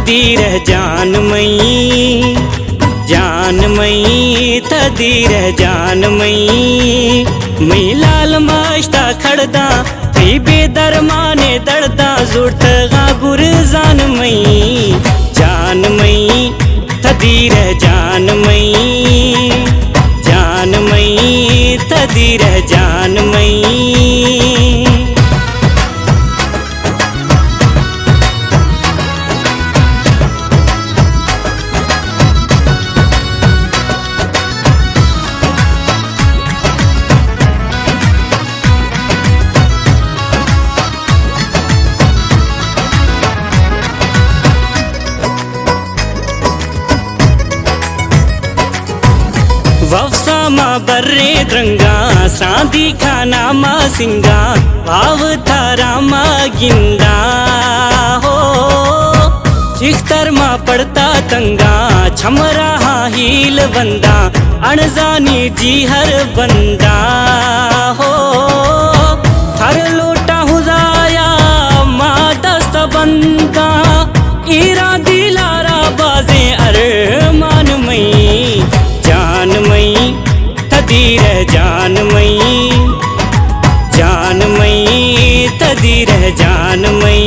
थदी रह जान मई, जान मई थदी रह जान मई। मई लाल माश्ता खड़दा थी बेदरमाने दर्दा जुड़त गागुर जान मई, जान मई थदी रह जान मई, जान मई थदी रह जान मई। वफसा मा बर्रे द्रंगा सांदी खाना मा सिंगा भाव थारा मा गिंदा हो। चिख्तर मा पड़ता तंगा छमरा हील बंदा अणजानी जी हर बंदा हो। हर लोटा हुजाया मा दस्त बंदा इरा दिलारा बाजे अरमान मई, जान मई थदी रह जान मई, जान मई थदी रह जान मई।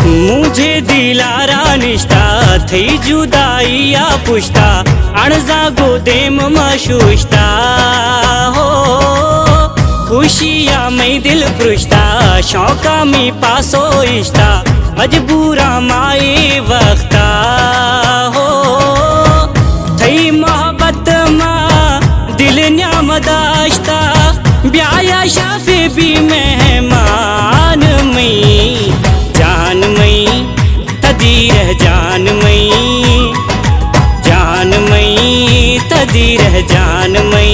मुझे दिलारा निष्ठा थई जुदाइया पुश्ता अणजा गोदेम मशुश्ता हो। खुशिया मई दिल पृष्ठा शौका मी पासो इश्ता मजबूरा माए वक्ता हो। थई मोहब्बत मा दिल न्यामदाश्ता ब्याया शाफे भी मेहमान मई, जान मई थदी रह जान मई, जान मई थदी रह जान मई।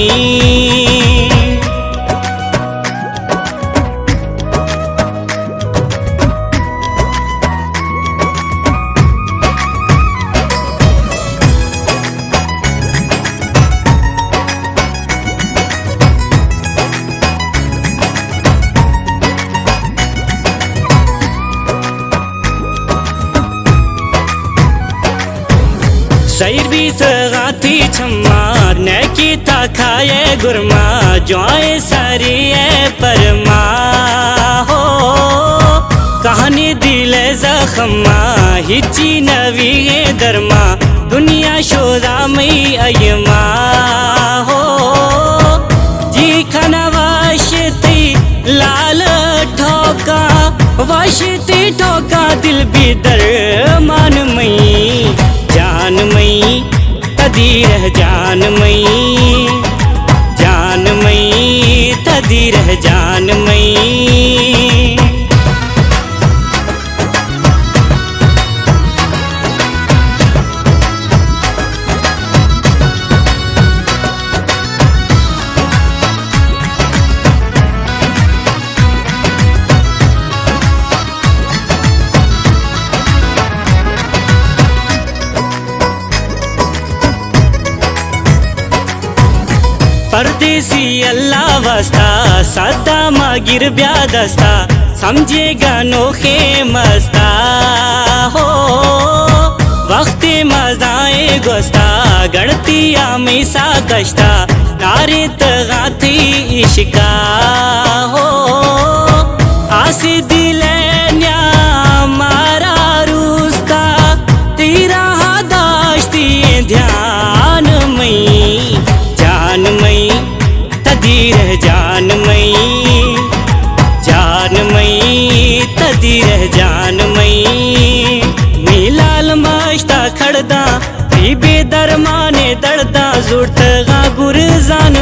सैर भी सगाती छम्मा नैकी था खाए गुरमा जोए सारी परमा हो। कहानी दिल जख्मा हिची नवी दरमा दुनिया शोदा मई अयमा हो। जी खाना वाशती लाल ठोका वाशती ठोका दिल भी दरमान मई, जान मई थदी रह जान मई, जान मई थदी रह जान मई। परदेसी अल्लाह वास्ता सदा मागिर ब्यादस्ता समझेगा नोखे मस्ता हो। वक्ते मजाए गोस्ता गणतिया में सा कश्ता नारे तगाती इश्का हो। आसी दिलन्या मारा रूस्ता तेरा दाश्ती ध्यान मई, जान मई थदी रह जान मई, जान मई थदी रह जान मई। मी लाल माश्ता खड़दा थी बेदरमाने दर्दा जुड़त गागुर जान